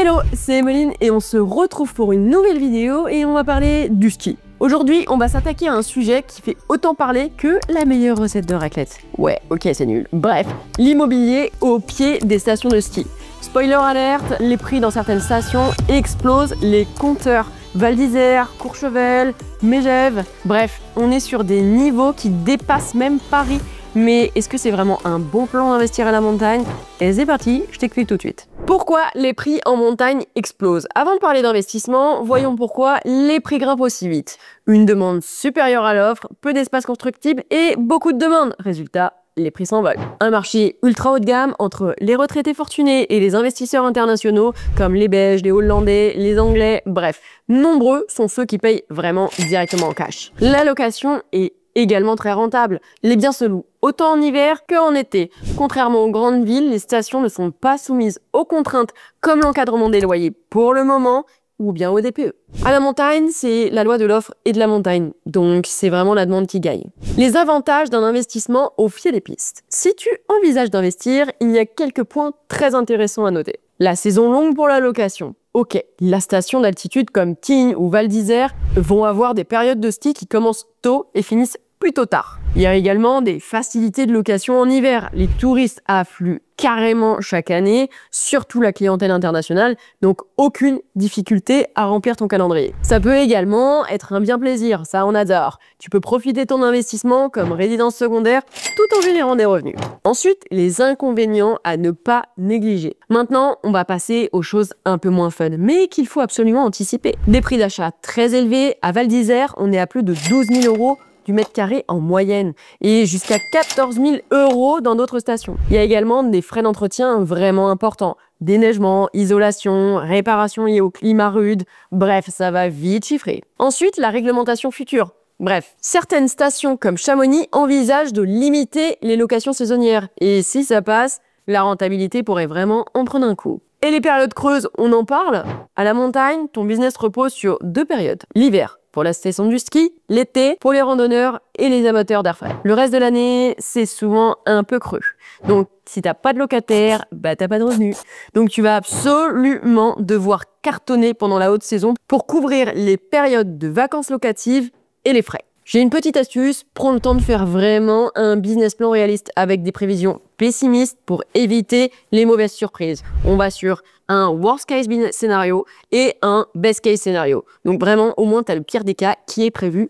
Hello, c'est Emeline et on se retrouve pour une nouvelle vidéo et on va parler du ski. Aujourd'hui, on va s'attaquer à un sujet qui fait autant parler que la meilleure recette de raclette. Ouais, ok, c'est nul. Bref, l'immobilier au pied des stations de ski. Spoiler alerte, les prix dans certaines stations explosent, les compteurs Val d'Isère, Courchevel, Megève, bref, on est sur des niveaux qui dépassent même Paris. Mais est-ce que c'est vraiment un bon plan d'investir à la montagne? Et c'est parti, je t'explique tout de suite. Pourquoi les prix en montagne explosent? Avant de parler d'investissement, voyons pourquoi les prix grimpent aussi vite. Une demande supérieure à l'offre, peu d'espace constructible et beaucoup de demandes. Résultat, les prix s'envolent. Un marché ultra haut de gamme entre les retraités fortunés et les investisseurs internationaux comme les Belges, les Hollandais, les Anglais, bref, nombreux sont ceux qui payent vraiment directement en cash. La location est également très rentable. Les biens se louent autant en hiver qu'en été. Contrairement aux grandes villes, les stations ne sont pas soumises aux contraintes comme l'encadrement des loyers pour le moment ou bien au DPE. À la montagne, c'est la loi de l'offre et de la montagne, donc c'est vraiment la demande qui gagne. Les avantages d'un investissement au pied des pistes. Si tu envisages d'investir, il y a quelques points très intéressants à noter. La saison longue pour la location. Ok, la station d'altitude comme Tignes ou Val d'Isère vont avoir des périodes de ski qui commencent tôt et finissent plutôt tard. Il y a également des facilités de location en hiver. Les touristes affluent carrément chaque année, surtout la clientèle internationale, donc aucune difficulté à remplir ton calendrier. Ça peut également être un bien plaisir, ça on adore. Tu peux profiter de ton investissement comme résidence secondaire tout en générant des revenus. Ensuite, les inconvénients à ne pas négliger. Maintenant, on va passer aux choses un peu moins fun, mais qu'il faut absolument anticiper. Des prix d'achat très élevés. À Val d'Isère, on est à plus de 12 000 € du mètre carré en moyenne et jusqu'à 14 000 € dans d'autres stations. Il y a également des frais d'entretien vraiment importants. Déneigement, isolation, réparation liée au climat rude, bref, ça va vite chiffrer. Ensuite, la réglementation future. Bref, certaines stations comme Chamonix envisagent de limiter les locations saisonnières et si ça passe, la rentabilité pourrait vraiment en prendre un coup. Et les périodes creuses, on en parle? À la montagne, ton business repose sur deux périodes. L'hiver, pour la saison du ski, l'été, pour les randonneurs et les amateurs d'air frais. Le reste de l'année, c'est souvent un peu creux. Donc, si t'as pas de locataire, bah t'as pas de revenus. Donc, tu vas absolument devoir cartonner pendant la haute saison pour couvrir les périodes de vacances locatives et les frais. J'ai une petite astuce, prends le temps de faire vraiment un business plan réaliste avec des prévisions pessimistes pour éviter les mauvaises surprises. On va sur un worst case scénario et un best case scénario. Donc vraiment, au moins, tu as le pire des cas qui est prévu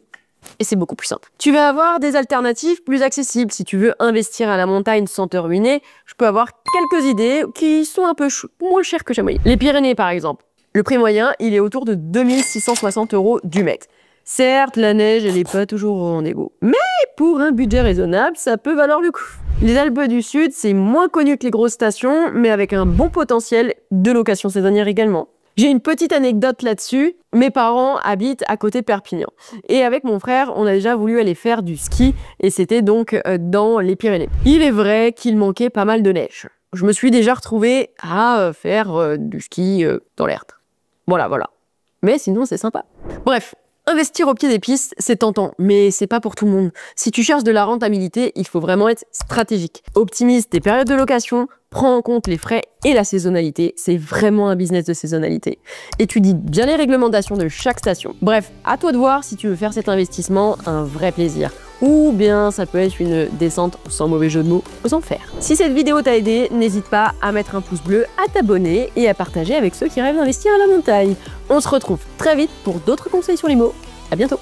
et c'est beaucoup plus simple. Tu vas avoir des alternatives plus accessibles. Si tu veux investir à la montagne sans te ruiner, je peux avoir quelques idées qui sont un peu moins chères que Chamonix. Les Pyrénées, par exemple. Le prix moyen, il est autour de 2660 € du mètre. Certes, la neige, elle n'est pas toujours au rendez-vous. Mais pour un budget raisonnable, ça peut valoir le coup. Les Alpes du Sud, c'est moins connu que les grosses stations, mais avec un bon potentiel de location saisonnière également. J'ai une petite anecdote là-dessus. Mes parents habitent à côté de Perpignan. Et avec mon frère, on a déjà voulu aller faire du ski, et c'était donc dans les Pyrénées. Il est vrai qu'il manquait pas mal de neige. Je me suis déjà retrouvée à faire du ski dans l'Erdre. Voilà. Mais sinon, c'est sympa. Bref. Investir au pied des pistes, c'est tentant, mais c'est pas pour tout le monde. Si tu cherches de la rentabilité, il faut vraiment être stratégique. Optimise tes périodes de location, prends en compte les frais et la saisonnalité. C'est vraiment un business de saisonnalité. Étudie bien les réglementations de chaque station. Bref, à toi de voir si tu veux faire cet investissement un vrai plaisir. Ou bien ça peut être une descente sans mauvais jeu de mots aux enfers. Si cette vidéo t'a aidé, n'hésite pas à mettre un pouce bleu, à t'abonner et à partager avec ceux qui rêvent d'investir à la montagne. On se retrouve très vite pour d'autres conseils sur l'IMO. À bientôt.